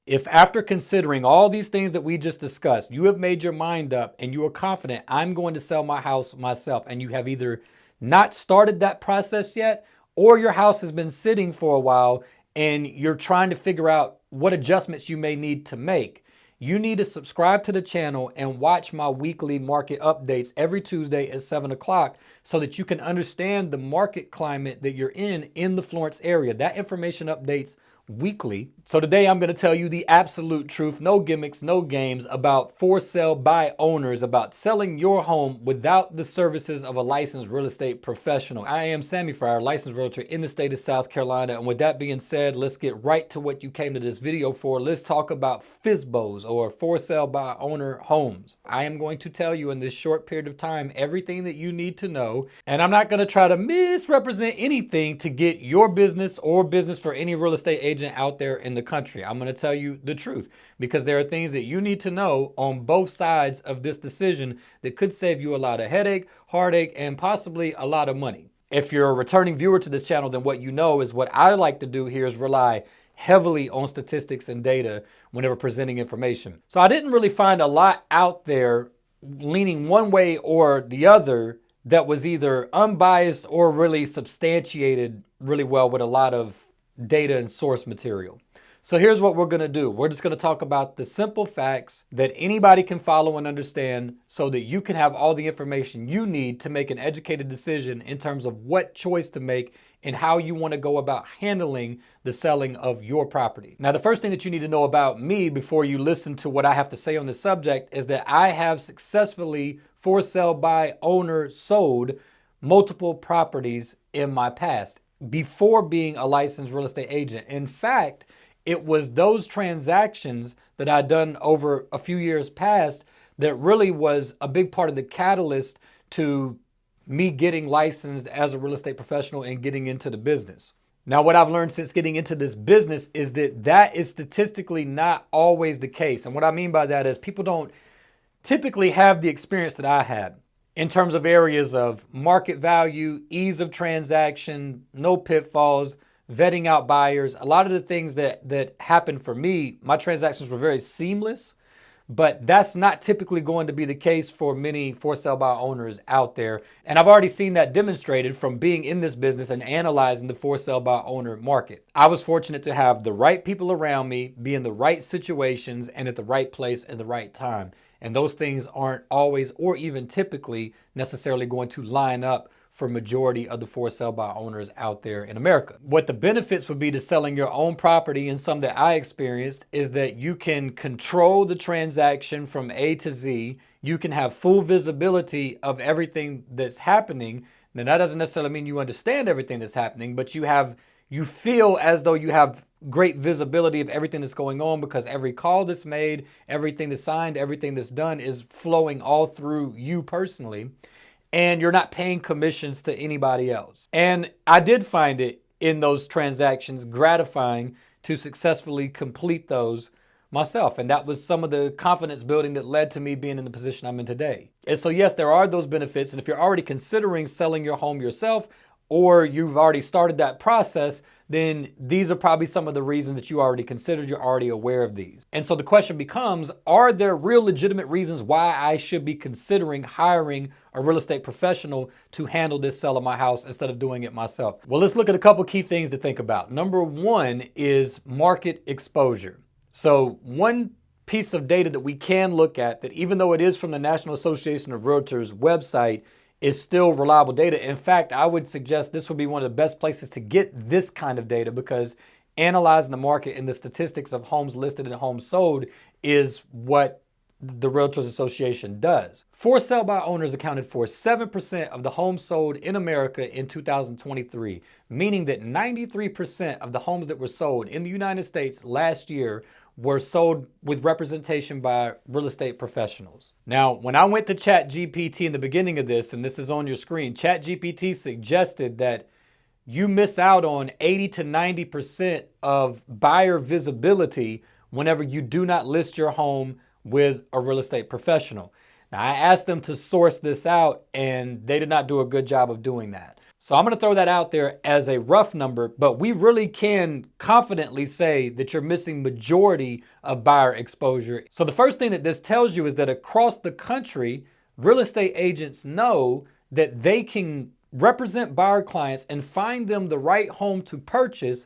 If after considering all these things that we just discussed, you have made your mind up and you are confident I'm going to sell my house myself, and you have either not started that process yet, or your house has been sitting for a while and you're trying to figure out what adjustments you may need to make, you need to subscribe to the channel and watch my weekly market updates every Tuesday at 7 o'clock so that you can understand the market climate that you're in the Florence area. That information updates weekly. So today I'm going to tell you the absolute truth, no gimmicks, no games, about for sale by owners, about selling your home without the services of a licensed real estate professional. I am Sammy Fryer, licensed realtor in the state of South Carolina. And with that being said, let's get right to what you came to this video for. Let's talk about FSBOs, or for sale by owner homes. I am going to tell you in this short period of time everything that you need to know, and I'm not going to try to misrepresent anything to get your business or business for any real estate agent out there in the country. I'm going to tell you the truth because there are things that you need to know on both sides of this decision that could save you a lot of headache, heartache, and possibly a lot of money. If you're a returning viewer to this channel, then what you know is what I like to do here is rely heavily on statistics and data whenever presenting information. So I didn't really find a lot out there leaning one way or the other that was either unbiased or really substantiated really well with a lot of data and source material. So here's what we're going to do. We're just going to talk about the simple facts that anybody can follow and understand so that you can have all the information you need to make an educated decision in terms of what choice to make and how you want to go about handling the selling of your property. Now, the first thing that you need to know about me before you listen to what I have to say on this subject is that I have successfully for sale by owner sold multiple properties in my past before being a licensed real estate agent. In fact, it was those transactions that I'd done over a few years past that really was a big part of the catalyst to me getting licensed as a real estate professional and getting into the business. Now, what I've learned since getting into this business is that that is statistically not always the case. And what I mean by that is people don't typically have the experience that I had in terms of areas of market value, ease of transaction, no pitfalls, vetting out buyers. A lot of the things that happened for me, my transactions were very seamless, but that's not typically going to be the case for many for sale by owners out there. And I've already seen that demonstrated from being in this business and analyzing the for sale by owner market. I was fortunate to have the right people around me, be in the right situations and at the right place at the right time. And those things aren't always or even typically necessarily going to line up for majority of the for sale by owners out there in America. What the benefits would be to selling your own property, and some that I experienced, is that you can control the transaction from A to Z. You can have full visibility of everything that's happening. Now, that doesn't necessarily mean you understand everything that's happening, but you feel as though you have great visibility of everything that's going on because every call that's made, everything that's signed, everything that's done is flowing all through you personally. And you're not paying commissions to anybody else. And I did find it in those transactions gratifying to successfully complete those myself. And that was some of the confidence building that led to me being in the position I'm in today. And so, yes, there are those benefits. And if you're already considering selling your home yourself, or you've already started that process, then these are probably some of the reasons that you already considered. You're already aware of these. And so the question becomes, are there real legitimate reasons why I should be considering hiring a real estate professional to handle this sale of my house instead of doing it myself? Well, let's look at a couple key things to think about. Number one is market exposure. So one piece of data that we can look at, that even though it is from the National Association of Realtors website, is still reliable data. In fact, I would suggest this would be one of the best places to get this kind of data, because analyzing the market and the statistics of homes listed and homes sold is what the Realtors Association does. For sale by owners accounted for 7% of the homes sold in America in 2023, meaning that 93% of the homes that were sold in the United States last year were sold with representation by real estate professionals. Now, when I went to ChatGPT in the beginning of this, and this is on your screen, ChatGPT suggested that you miss out on 80 to 90% of buyer visibility whenever you do not list your home with a real estate professional. Now, I asked them to source this out, and they did not do a good job of doing that. So I'm going to throw that out there as a rough number, but we really can confidently say that you're missing majority of buyer exposure. So the first thing that this tells you is that across the country, real estate agents know that they can represent buyer clients and find them the right home to purchase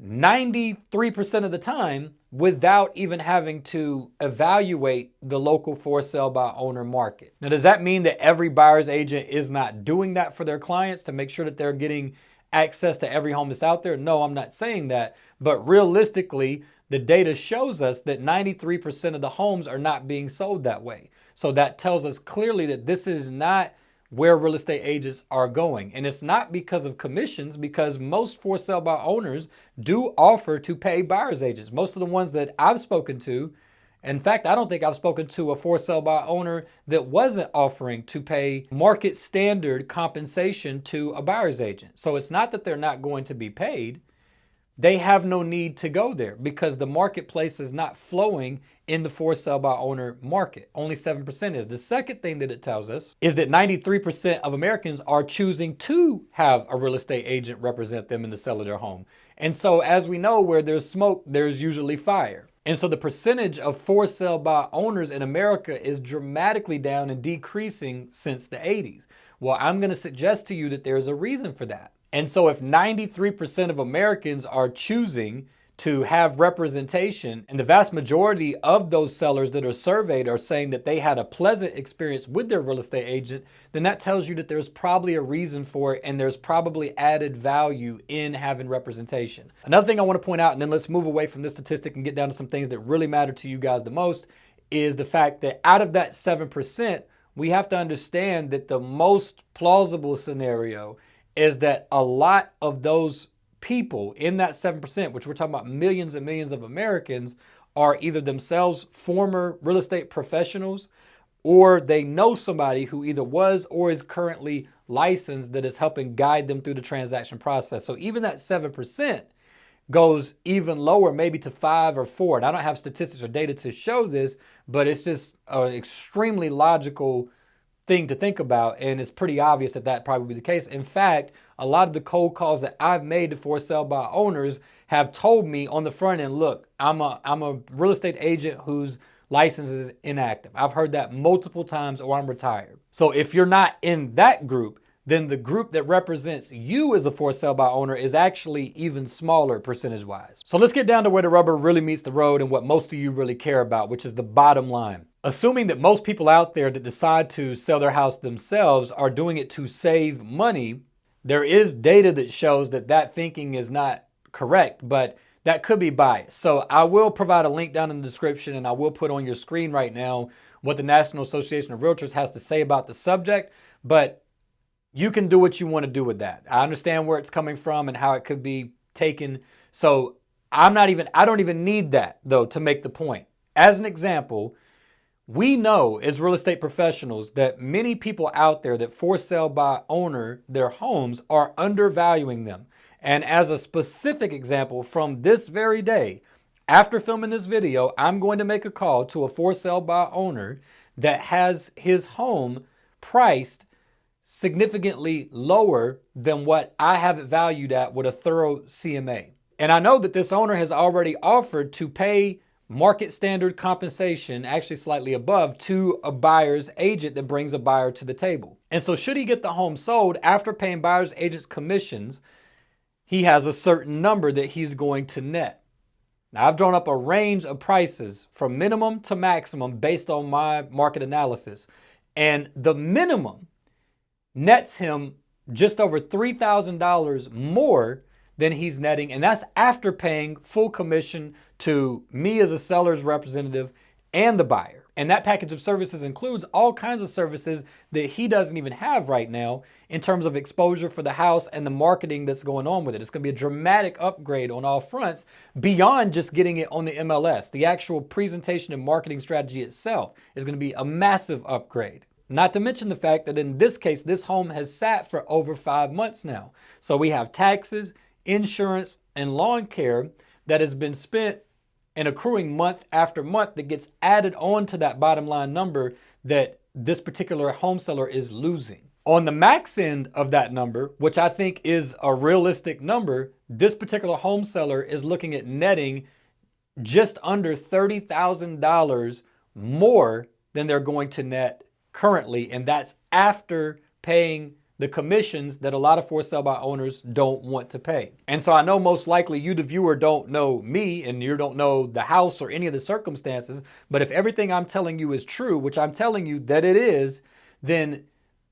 93% of the time without even having to evaluate the local for sale by owner market. Now, does that mean that every buyer's agent is not doing that for their clients to make sure that they're getting access to every home that's out there? No, I'm not saying that. But realistically, the data shows us that 93% of the homes are not being sold that way. So that tells us clearly that this is not where real estate agents are going. And it's not because of commissions, because most for sale by owners do offer to pay buyer's agents. Most of the ones that I've spoken to, in fact, I don't think I've spoken to a for sale by owner that wasn't offering to pay market standard compensation to a buyer's agent. So it's not that they're not going to be paid. They have no need to go there because the marketplace is not flowing in the for sale by owner market. Only 7% is. The second thing that it tells us is that 93% of Americans are choosing to have a real estate agent represent them in the sale of their home. And so as we know, where there's smoke, there's usually fire. And so the percentage of for sale by owners in America is dramatically down and decreasing since the 80s. Well, I'm going to suggest to you that there's a reason for that. And so if 93% of Americans are choosing to have representation, and the vast majority of those sellers that are surveyed are saying that they had a pleasant experience with their real estate agent, then that tells you that there's probably a reason for it and there's probably added value in having representation. Another thing I want to point out, and then let's move away from this statistic and get down to some things that really matter to you guys the most, is the fact that out of that 7%, we have to understand that the most plausible scenario is that a lot of those people in that 7%, which we're talking about millions and millions of Americans, are either themselves former real estate professionals or they know somebody who either was or is currently licensed that is helping guide them through the transaction process. So even that 7% goes even lower, maybe to 5 or 4. And I don't have statistics or data to show this, but it's just an extremely logical thing to think about, and it's pretty obvious that that probably be the case. In fact, a lot of the cold calls that I've made to for sale by owners have told me on the front end, look, I'm a real estate agent whose license is inactive. I've heard that multiple times, or I'm retired. So if you're not in that group, then the group that represents you as a for sale by owner is actually even smaller percentage wise. So let's get down to where the rubber really meets the road and what most of you really care about, which is the bottom line. Assuming that most people out there that decide to sell their house themselves are doing it to save money, there is data that shows that that thinking is not correct, but that could be biased. So I will provide a link down in the description, and I will put on your screen right now what the National Association of Realtors has to say about the subject, but you can do what you want to do with that. I understand where it's coming from and how it could be taken. So I don't even need that though to make the point. As an example, we know as real estate professionals that many people out there that for sale by owner their homes are undervaluing them. And as a specific example from this very day, after filming this video, I'm going to make a call to a for sale by owner that has his home priced significantly lower than what I have it valued at with a thorough CMA. And I know that this owner has already offered to pay market standard compensation, actually slightly above, to a buyer's agent that brings a buyer to the table. And so should he get the home sold after paying buyer's agent's commissions, he has a certain number that he's going to net. Now, I've drawn up a range of prices from minimum to maximum based on my market analysis. And the minimum nets him just over $3,000 more than he's netting. And that's after paying full commission to me as a seller's representative and the buyer. And that package of services includes all kinds of services that he doesn't even have right now in terms of exposure for the house and the marketing that's going on with it. It's going to be a dramatic upgrade on all fronts beyond just getting it on the MLS. The actual presentation and marketing strategy itself is going to be a massive upgrade. Not to mention the fact that in this case, this home has sat for over 5 months now. So we have taxes, insurance, and lawn care that has been spent and accruing month after month that gets added on to that bottom line number that this particular home seller is losing. On the max end of that number, which I think is a realistic number, this particular home seller is looking at netting just under $30,000 more than they're going to net currently. And that's after paying the commissions that a lot of for sale by owners don't want to pay. And so I know most likely you, the viewer, don't know me and you don't know the house or any of the circumstances. But if everything I'm telling you is true, which I'm telling you that it is, then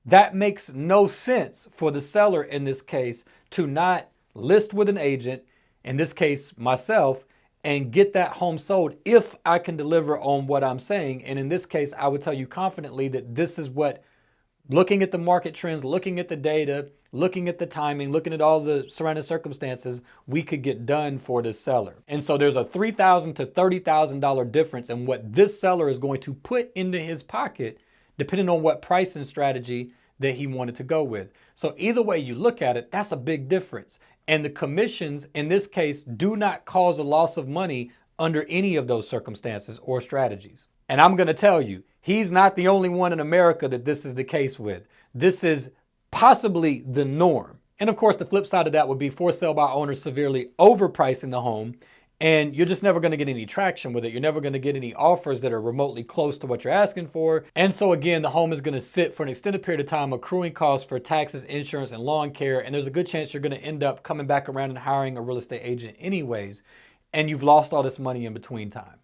that makes no sense for the seller in this case to not list with an agent, in this case myself, and get that home sold if I can deliver on what I'm saying. And in this case, I would tell you confidently that this is what, looking at the market trends, looking at the data, looking at the timing, looking at all the surrounding circumstances, we could get done for this seller. And so there's a $3,000 to $30,000 difference in what this seller is going to put into his pocket, depending on what pricing strategy that he wanted to go with. So either way you look at it, that's a big difference. And the commissions in this case do not cause a loss of money under any of those circumstances or strategies. And I'm going to tell you, he's not the only one in America that this is the case with. This is possibly the norm. And of course, the flip side of that would be for sale by owners severely overpricing the home. And you're just never going to get any traction with it. You're never going to get any offers that are remotely close to what you're asking for. And so again, the home is going to sit for an extended period of time, accruing costs for taxes, insurance, and lawn care. And there's a good chance you're going to end up coming back around and hiring a real estate agent anyways. And you've lost all this money in between time.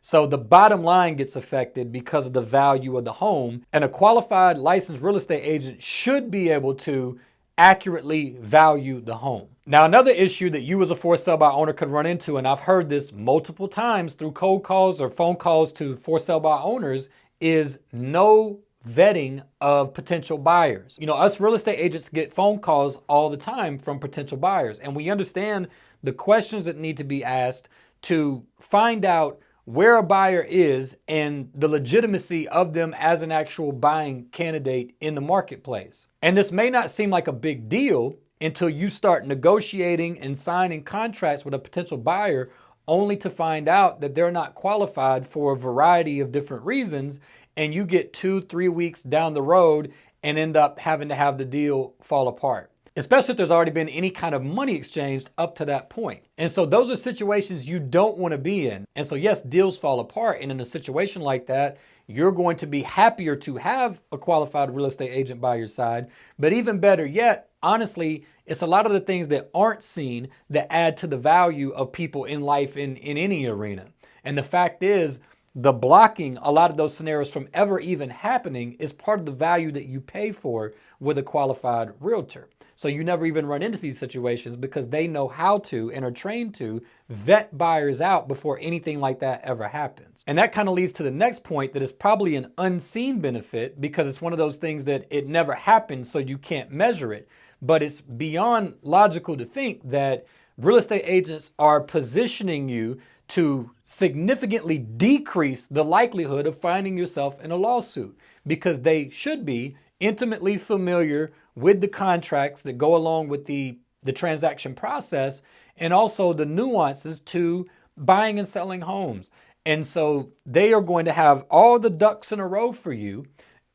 So the bottom line gets affected because of the value of the home. And a qualified licensed real estate agent should be able to accurately value the home. Now, another issue that you as a for sale by owner could run into, and I've heard this multiple times through cold calls or phone calls to for sale by owners, is no vetting of potential buyers. You know, us real estate agents get phone calls all the time from potential buyers, and we understand the questions that need to be asked to find out where a buyer is and the legitimacy of them as an actual buying candidate in the marketplace. And this may not seem like a big deal until you start negotiating and signing contracts with a potential buyer, only to find out that they're not qualified for a variety of different reasons, and you get 2-3 weeks down the road and end up having to have the deal fall apart, especially if there's already been any kind of money exchanged up to that point. And so those are situations you don't want to be in. And so yes, deals fall apart. And in a situation like that, you're going to be happier to have a qualified real estate agent by your side. But even better yet, honestly, it's a lot of the things that aren't seen that add to the value of people in life in any arena. And the fact is, the blocking a lot of those scenarios from ever even happening is part of the value that you pay for with a qualified realtor. So you never even run into these situations because they know how to and are trained to vet buyers out before anything like that ever happens. And that kind of leads to the next point, that is probably an unseen benefit because it's one of those things that it never happened, so you can't measure it. But it's beyond logical to think that real estate agents are positioning you to significantly decrease the likelihood of finding yourself in a lawsuit, because they should be intimately familiar with the contracts that go along with the transaction process, and also the nuances to buying and selling homes. And so they are going to have all the ducks in a row for you,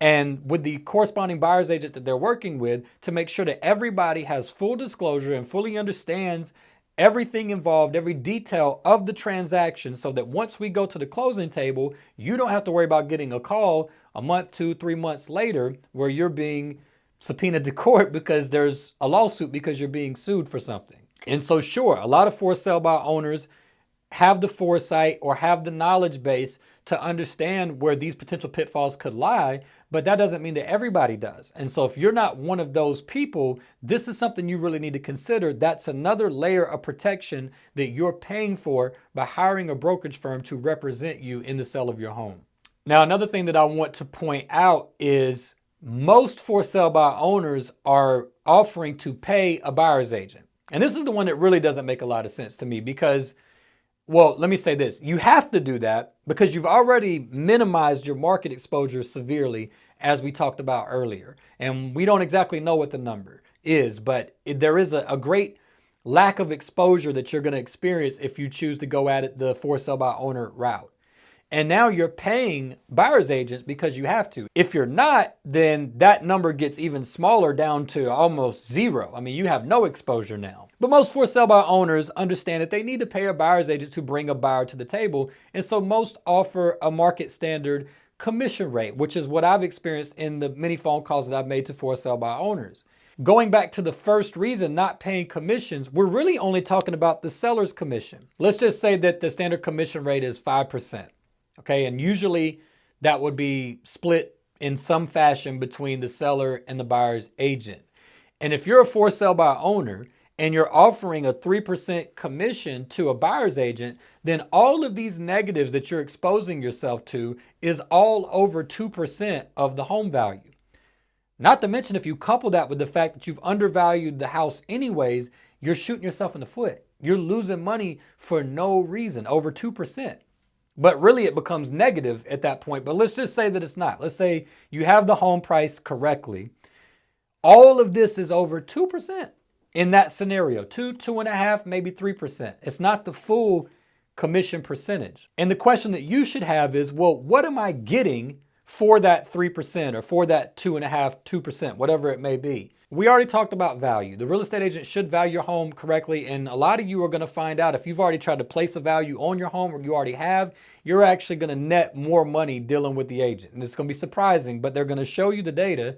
and with the corresponding buyer's agent that they're working with, to make sure that everybody has full disclosure and fully understands everything involved, every detail of the transaction, so that once we go to the closing table, you don't have to worry about getting a call a month, 2-3 months later where you're being subpoenaed to court because there's a lawsuit because you're being sued for something. And so sure, a lot of for sale by owners have the foresight or have the knowledge base to understand where these potential pitfalls could lie, but that doesn't mean that everybody does. And so if you're not one of those people, this is something you really need to consider. That's another layer of protection that you're paying for by hiring a brokerage firm to represent you in the sale of your home. Now, another thing that I want to point out is most for sale by owners are offering to pay a buyer's agent. And this is the one that really doesn't make a lot of sense to me because, well, let me say this. You have to do that because you've already minimized your market exposure severely, as we talked about earlier. And we don't exactly know what the number is, but there is a great lack of exposure that you're going to experience if you choose to go at it the for sale by owner route. And now you're paying buyer's agents because you have to. If you're not, then that number gets even smaller, down to almost zero. I mean, you have no exposure now. But most for sale by owners understand that they need to pay a buyer's agent to bring a buyer to the table. And so most offer a market standard commission rate, which is what I've experienced in the many phone calls that I've made to for sale by owners. Going back to the first reason, not paying commissions, we're really only talking about the seller's commission. Let's just say that the standard commission rate is 5%. Okay, and usually that would be split in some fashion between the seller and the buyer's agent. And if you're a for sale by owner and you're offering a 3% commission to a buyer's agent, then all of these negatives that you're exposing yourself to is all over 2% of the home value. Not to mention, if you couple that with the fact that you've undervalued the house anyways, you're shooting yourself in the foot. You're losing money for no reason, over 2%. But really it becomes negative at that point. But let's just say that it's not. Let's say you have the home price correctly. All of this is over 2% in that scenario. 2.5, maybe 3%. It's not the full commission percentage. And the question that you should have is, well, what am I getting for that 3% or for that 2.5, 2%, whatever it may be? We already talked about value. The real estate agent should value your home correctly, and a lot of you are going to find out if you've already tried to place a value on your home, or you already have, you're actually going to net more money dealing with the agent. And it's going to be surprising, but they're going to show you the data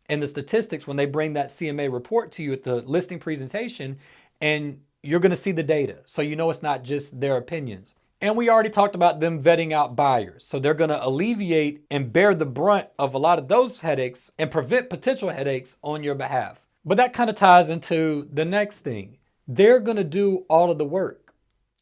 and the statistics when they bring that CMA report to you at the listing presentation, and you're going to see the data. So you know it's not just their opinions. And we already talked about them vetting out buyers. So they're going to alleviate and bear the brunt of a lot of those headaches and prevent potential headaches on your behalf. But that kind of ties into the next thing. They're going to do all of the work.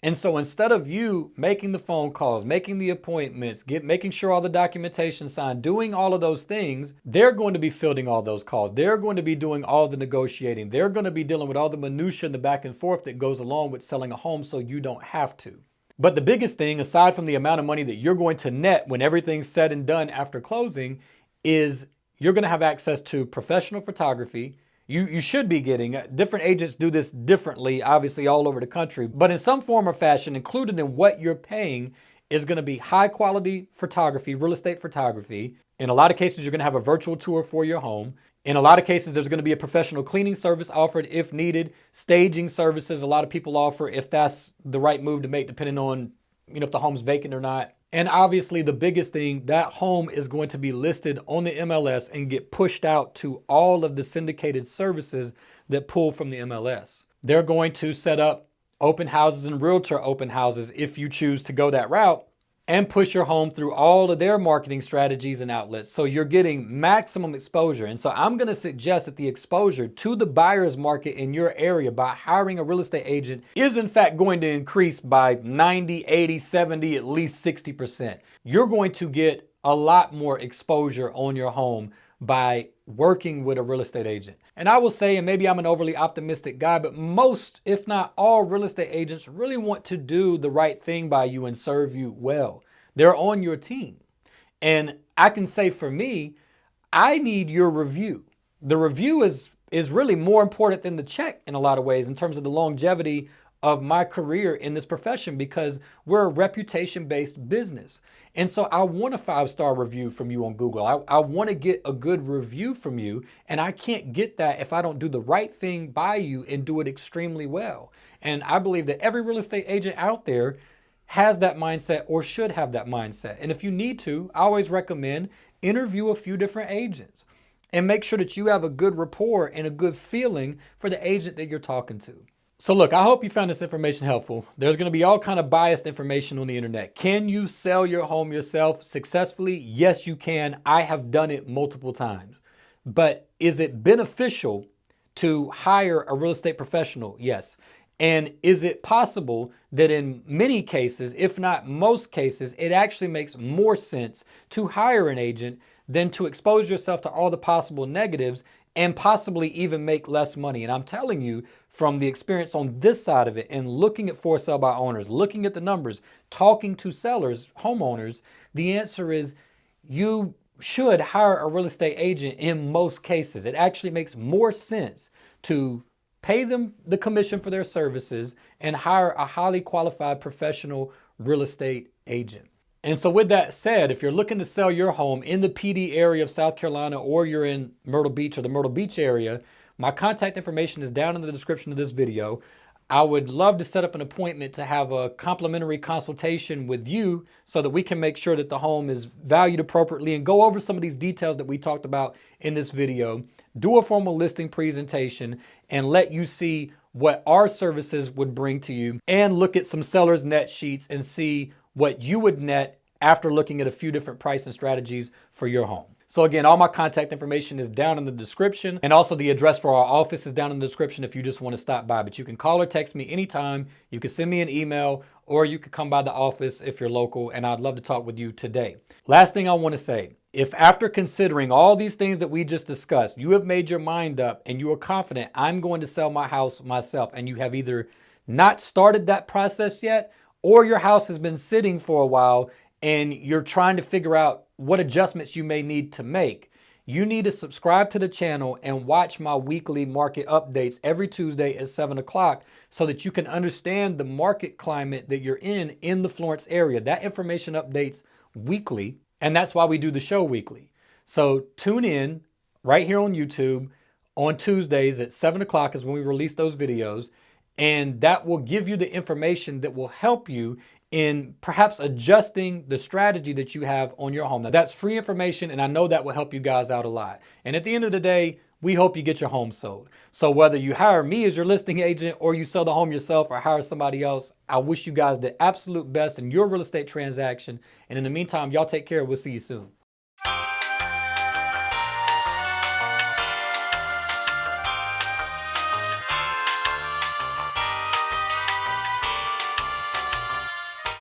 And so instead of you making the phone calls, making the appointments, making sure all the documentation signed, doing all of those things, they're going to be fielding all those calls. They're going to be doing all the negotiating. They're going to be dealing with all the minutia and the back and forth that goes along with selling a home, so you don't have to. But the biggest thing, aside from the amount of money that you're going to net when everything's said and done after closing, is you're going to have access to professional photography. You should be getting, different agents do this differently, obviously all over the country, but in some form or fashion, included in what you're paying, is going to be high quality photography, real estate photography. In a lot of cases, you're going to have a virtual tour for your home. In a lot of cases, there's going to be a professional cleaning service offered if needed. Staging services, a lot of people offer if that's the right move to make, depending on, if the home's vacant or not. And obviously the biggest thing, that home is going to be listed on the MLS and get pushed out to all of the syndicated services that pull from the MLS. They're going to set up open houses and Realtor open houses if you choose to go that route, and push your home through all of their marketing strategies and outlets. So you're getting maximum exposure. And so I'm going to suggest that the exposure to the buyer's market in your area by hiring a real estate agent is in fact going to increase by 90, 80, 70, at least 60%. You're going to get a lot more exposure on your home by working with a real estate agent. And I will say, and maybe I'm an overly optimistic guy, but most, if not all, real estate agents really want to do the right thing by you and serve you well. They're on your team. And I can say for me, I need your review. The review is really more important than the check in a lot of ways in terms of the longevity of my career in this profession, because we're a reputation-based business. And so I want a 5-star review from you on Google. I want to get a good review from you, and I can't get that if I don't do the right thing by you and do it extremely well. And I believe that every real estate agent out there has that mindset or should have that mindset. And if you need to, I always recommend interview a few different agents and make sure that you have a good rapport and a good feeling for the agent that you're talking to. So look, I hope you found this information helpful. There's going to be all kind of biased information on the internet. Can you sell your home yourself successfully? Yes, you can. I have done it multiple times. But is it beneficial to hire a real estate professional? Yes. And is it possible that in many cases, if not most cases, it actually makes more sense to hire an agent than to expose yourself to all the possible negatives and possibly even make less money? And I'm telling you, from the experience on this side of it and looking at for sale by owners, looking at the numbers, talking to sellers, homeowners, the answer is you should hire a real estate agent in most cases. It actually makes more sense to pay them the commission for their services and hire a highly qualified professional real estate agent. And so with that said, if you're looking to sell your home in the PD area of South Carolina, or you're in Myrtle Beach or the Myrtle Beach area, my contact information is down in the description of this video. I would love to set up an appointment to have a complimentary consultation with you so that we can make sure that the home is valued appropriately and go over some of these details that we talked about in this video, do a formal listing presentation, and let you see what our services would bring to you, and look at some sellers net sheets and see what you would net after looking at a few different pricing strategies for your home. So again, all my contact information is down in the description, and also the address for our office is down in the description if you just want to stop by. But you can call or text me anytime. You can send me an email, or you could come by the office if you're local, and I'd love to talk with you today. Last thing I want to say, if after considering all these things that we just discussed, you have made your mind up and you are confident I'm going to sell my house myself, and you have either not started that process yet, or your house has been sitting for a while and you're trying to figure out what adjustments you may need to make, you need to subscribe to the channel and watch my weekly market updates every Tuesday at 7 o'clock so that you can understand the market climate that you're in the Florence area. That information updates weekly, and that's why we do the show weekly. So tune in right here on YouTube on Tuesdays at 7 o'clock is when we release those videos, and that will give you the information that will help you in perhaps adjusting the strategy that you have on your home. Now, that's free information, and I know that will help you guys out a lot. And at the end of the day, we hope you get your home sold. So whether you hire me as your listing agent or you sell the home yourself or hire somebody else, I wish you guys the absolute best in your real estate transaction. And in the meantime, y'all take care. We'll see you soon.